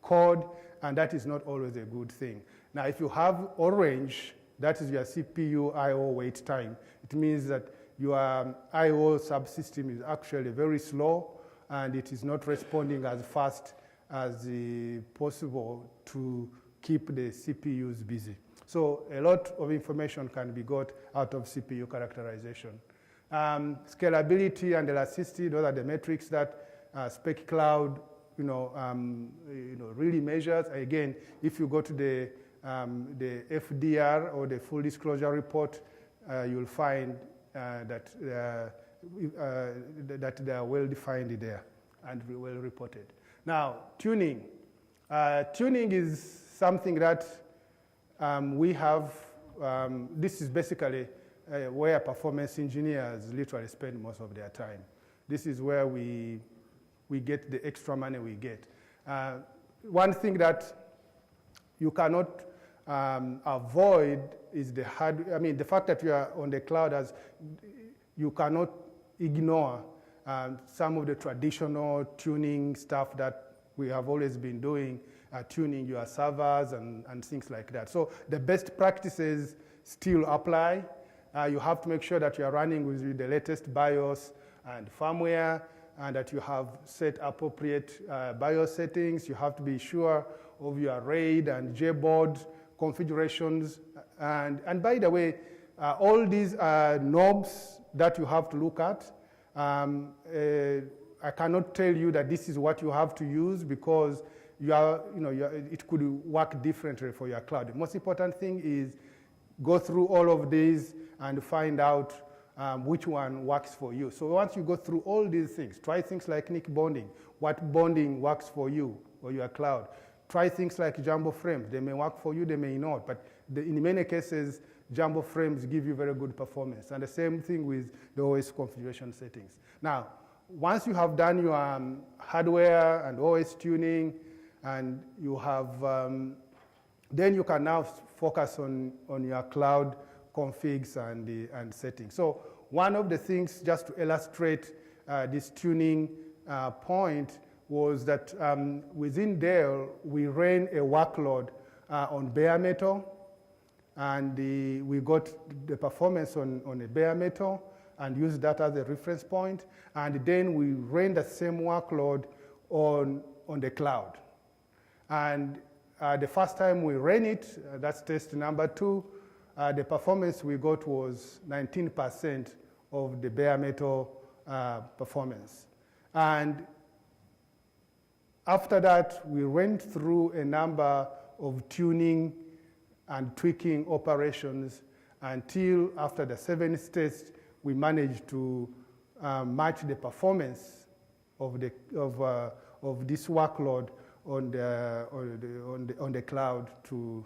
code, and that is not always a good thing. Now, if you have orange, that is your CPU I/O wait time. It means that your I/O subsystem is actually very slow, and it is not responding as fast as possible to keep the CPUs busy. So a lot of information can be got out of CPU characterization. Scalability and elasticity, those are the metrics that Spec Cloud really measures. Again, if you go to the FDR or the full disclosure report, you'll find that they are well defined there and well reported. Now, tuning. Tuning is something that we have. This is basically where performance engineers literally spend most of their time. This is where we get the extra money we get. One thing that you cannot avoid is the fact that you are on the cloud, as you cannot ignore some of the traditional tuning stuff that we have always been doing, tuning your servers and things like that. So the best practices still apply. You have to make sure that you are running with the latest BIOS and firmware, and that you have set appropriate BIOS settings. You have to be sure of your RAID and JBoard configurations. And by the way, all these knobs that you have to look at, I cannot tell you that this is what you have to use, because it could work differently for your cloud. The most important thing is go through all of these and find out which one works for you. So once you go through all these things, try things like NIC bonding. What bonding works for you or your cloud? Try things like Jumbo frames. They may work for you, they may not, but in many cases, Jumbo frames give you very good performance. And the same thing with the OS configuration settings. Now, once you have done your hardware and OS tuning, and you have, then you can now focus on your cloud configs and settings. So one of the things, just to illustrate this tuning point, was that within Dell, we ran a workload on bare metal, and we got the performance on a bare metal and used that as a reference point. And then we ran the same workload on the cloud. And the first time we ran it, that's test number 2, the performance we got was 19% of the bare metal performance. And after that, we went through a number of tuning and tweaking operations until after the 7th test, we managed to match the performance of this workload on the cloud to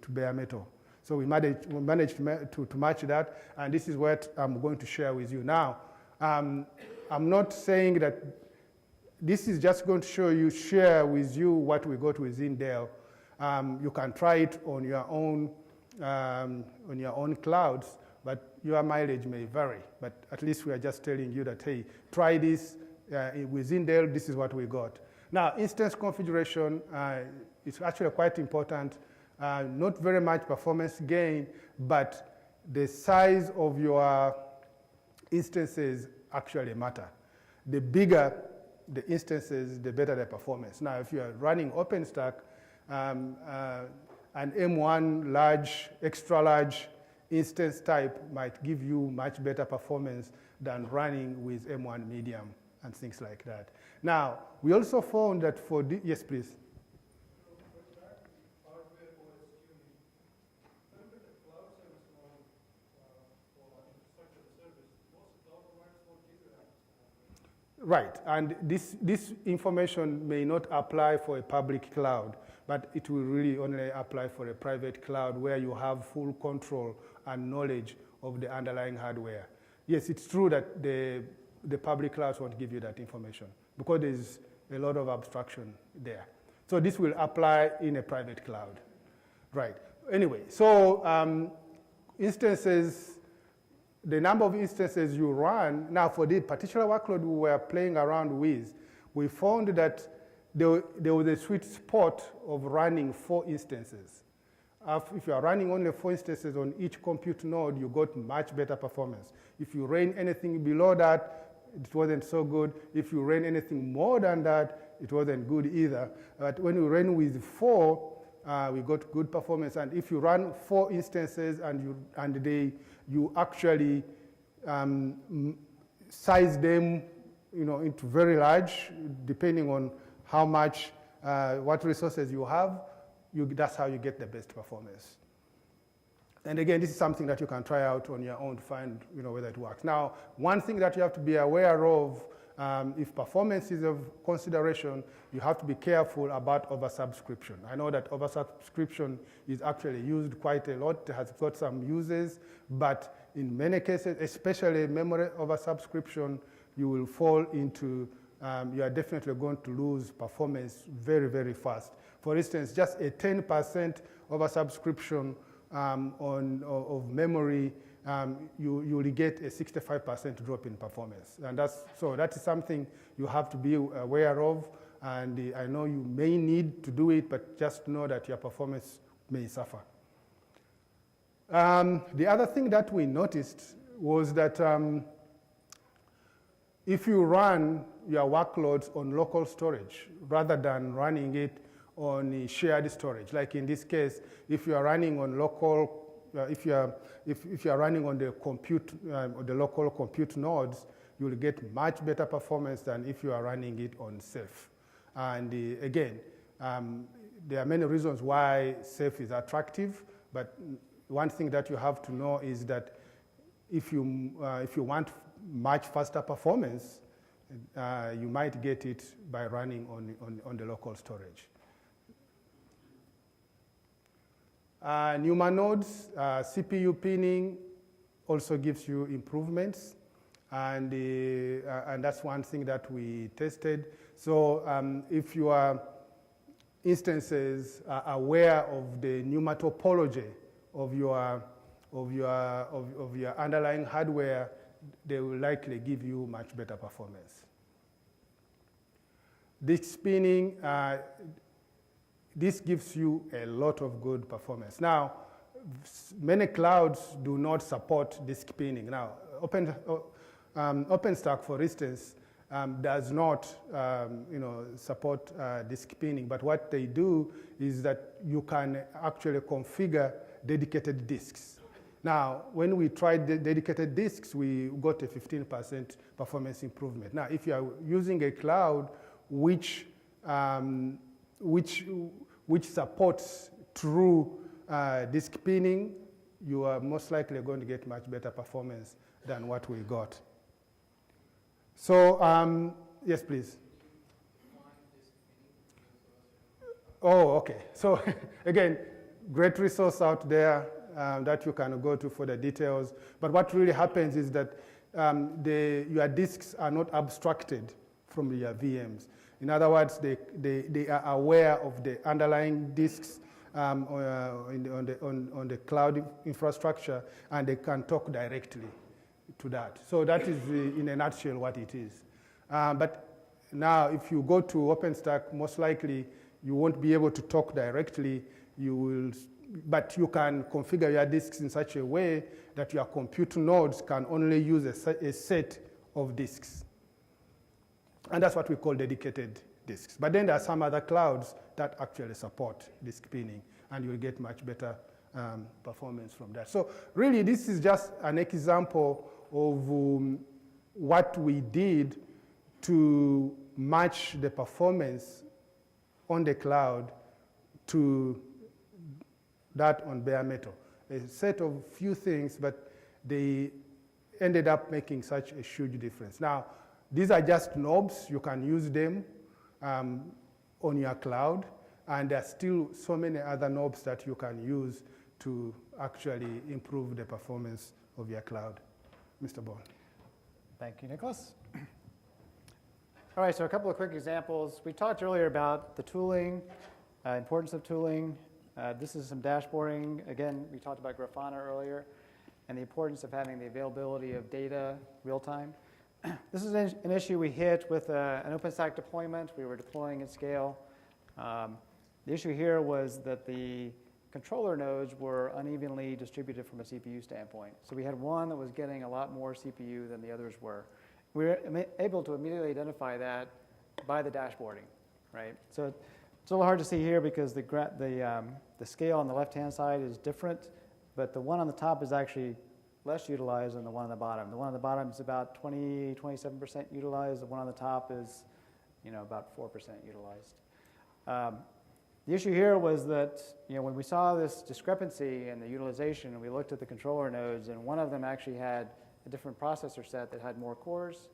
bare metal. So we managed to match that, and this is what I'm going to share with you now. I'm not saying that this is just going to share with you what we got within Dell. You can try it on your own clouds, but your mileage may vary. But at least we are just telling you that, hey, try this within Dell. This is what we got. Now, instance configuration is actually quite important. Not very much performance gain, but the size of your instances actually matter. The bigger the instances, the better the performance. Now, if you are running OpenStack, an M1 large, extra large instance type might give you much better performance than running with M1 medium and things like that. Now, we also found that for the, yes, please. Right, and this information may not apply for a public cloud, but it will really only apply for a private cloud where you have full control and knowledge of the underlying hardware. Yes, it's true that the public clouds won't give you that information because there's a lot of abstraction there. So this will apply in a private cloud. Right, anyway, so instances, the number of instances you run, now for the particular workload we were playing around with, we found that there was a sweet spot of running 4 instances. If you are running only 4 instances on each compute node, you got much better performance. If you ran anything below that, it wasn't so good. If you ran anything more than that, it wasn't good either. But when we ran with 4, we got good performance. And if you run 4 instances and you actually size them, into very large, depending on how much, what resources you have, that's how you get the best performance. And again, this is something that you can try out on your own to find, whether it works. Now, one thing that you have to be aware of, if performance is of consideration, you have to be careful about oversubscription. I know that oversubscription is actually used quite a lot. It has got some uses, but in many cases, especially memory oversubscription, you will fall into, you are definitely going to lose performance very, very fast. For instance, just a 10% oversubscription of memory, you will get a 65% drop in performance. And that is something you have to be aware of. And I know you may need to do it, but just know that your performance may suffer. The other thing that we noticed was that if you run your workloads on local storage rather than running it on shared storage, like in this case, if you are running on local, if you are running on the compute, the local compute nodes, you will get much better performance than if you are running it on Ceph. And again, there are many reasons why Ceph is attractive, but one thing that you have to know is that if you want much faster performance, you might get it by running on the local storage. NUMA nodes, CPU pinning also gives you improvements, and that's one thing that we tested. So if your instances are aware of the NUMA topology of your underlying hardware, they will likely give you much better performance. Disk spinning, this gives you a lot of good performance. Now, many clouds do not support disk pinning. Now, OpenStack, for instance, does not support disk pinning, but what they do is that you can actually configure dedicated disks. Now, when we tried the dedicated disks, we got a 15% performance improvement. Now, if you are using a cloud which supports true disk pinning, you are most likely going to get much better performance than what we got. So, yes, please. Oh, okay. So, again, great resource out there that you can go to for the details. But what really happens is that your disks are not abstracted from your VMs. In other words, they are aware of the underlying disks on the cloud infrastructure, and they can talk directly to that. So that is, in a nutshell, what it is. But now, if you go to OpenStack, most likely you won't be able to talk directly. But you can configure your disks in such a way that your compute nodes can only use a set of disks. And that's what we call dedicated disks. But then there are some other clouds that actually support disk pinning, and you'll get much better performance from that. So really, this is just an example of what we did to match the performance on the cloud to that on bare metal. A set of few things, but they ended up making such a huge difference. Now, these are just knobs. You can use them on your cloud, and there are still so many other knobs that you can use to actually improve the performance of your cloud. Mr. Bond. Thank you, Nicholas. All right, so a couple of quick examples. We talked earlier about the tooling, importance of tooling. This is some dashboarding. Again, we talked about Grafana earlier, and the importance of having the availability of data real time. This is an issue we hit with an OpenStack deployment. We were deploying at scale. The issue here was that the controller nodes were unevenly distributed from a CPU standpoint. So we had one that was getting a lot more CPU than the others were. We were able to immediately identify that by the dashboarding, right? So it's a little hard to see here because the scale on the left-hand side is different, but the one on the top is actually less utilized than the one on the bottom. The one on the bottom is about 27% utilized. The one on the top is, about 4% utilized. The issue here was that, when we saw this discrepancy in the utilization, we looked at the controller nodes, and one of them actually had a different processor set that had more cores,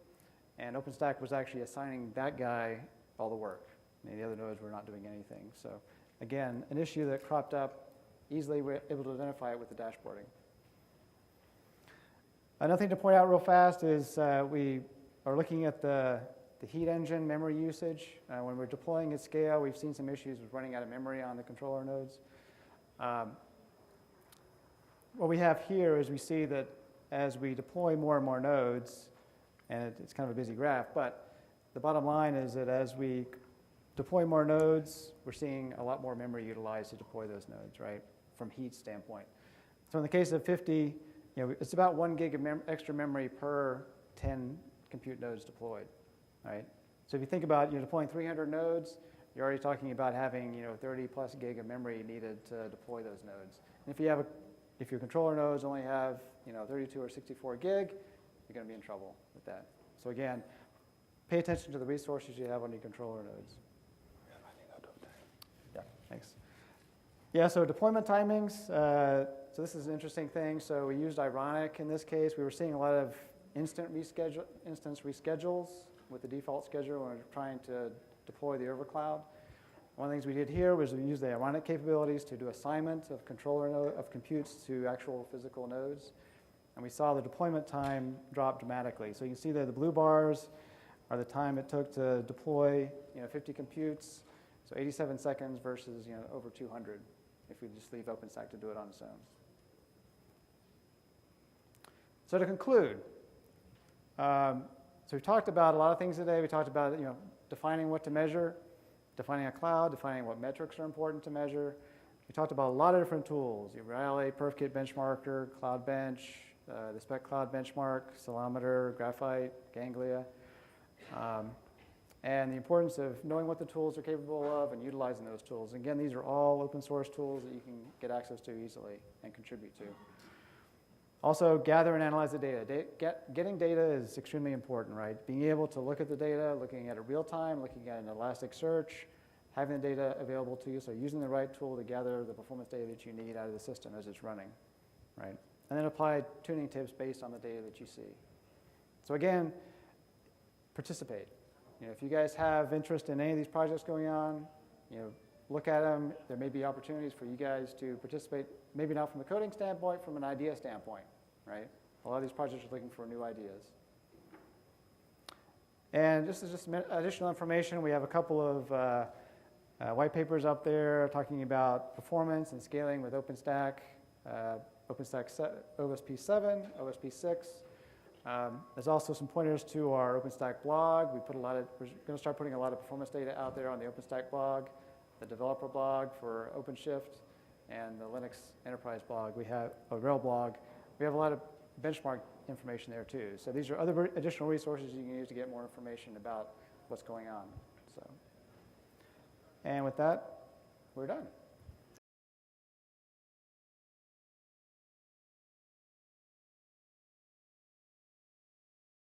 and OpenStack was actually assigning that guy all the work. And the other nodes were not doing anything. So again, an issue that cropped up, easily we're able to identify it with the dashboarding. Another thing to point out real fast is we are looking at the heat engine memory usage. When we're deploying at scale, we've seen some issues with running out of memory on the controller nodes. What we have here is we see that as we deploy more and more nodes, and it's kind of a busy graph, but the bottom line is that as we deploy more nodes, we're seeing a lot more memory utilized to deploy those nodes, right, from heat standpoint. So in the case of 50, it's about 1 gig of extra memory per 10 compute nodes deployed, right? So if you think about deploying 300 nodes, you're already talking about having 30 plus gig of memory needed to deploy those nodes. And if your controller nodes only have 32 or 64 gig, you're going to be in trouble with that. So again, pay attention to the resources you have on your controller nodes. Yeah, thanks. Yeah, so deployment timings. So this is an interesting thing. So we used ironic in this case. We were seeing a lot of instance reschedules with the default schedule when we were trying to deploy the overcloud. One of the things we did here was we used the ironic capabilities to do assignment of of computes to actual physical nodes. And we saw the deployment time drop dramatically. So you can see that the blue bars are the time it took to deploy 50 computes. So 87 seconds versus over 200 if we just leave OpenStack to do it on its own. So to conclude, so we talked about a lot of things today. We talked about defining what to measure, defining a cloud, defining what metrics are important to measure. We talked about a lot of different tools: Rally, PerfKit Benchmarker, CloudBench, the Spec Cloud Benchmark, Salama, Graphite, Ganglia, and the importance of knowing what the tools are capable of and utilizing those tools. Again, these are all open source tools that you can get access to easily and contribute to. Also, gather and analyze the data. Getting data is extremely important, right? Being able to look at the data, looking at it real time, looking at an Elasticsearch, having the data available to you, so using the right tool to gather the performance data that you need out of the system as it's running, right? And then apply tuning tips based on the data that you see. So again, participate. If you guys have interest in any of these projects going on, look at them. There may be opportunities for you guys to participate, maybe not from a coding standpoint, from an idea standpoint, right? A lot of these projects are looking for new ideas. And this is just additional information. We have a couple of white papers up there talking about performance and scaling with OpenStack, OpenStack OSP 7, OSP 6. There's also some pointers to our OpenStack blog. We're going to start putting a lot of performance data out there on the OpenStack blog, the developer blog for OpenShift, and the Linux enterprise blog. We have a RHEL blog. We have a lot of benchmark information there too. So these are other additional resources you can use to get more information about what's going on. So, and with that, we're done.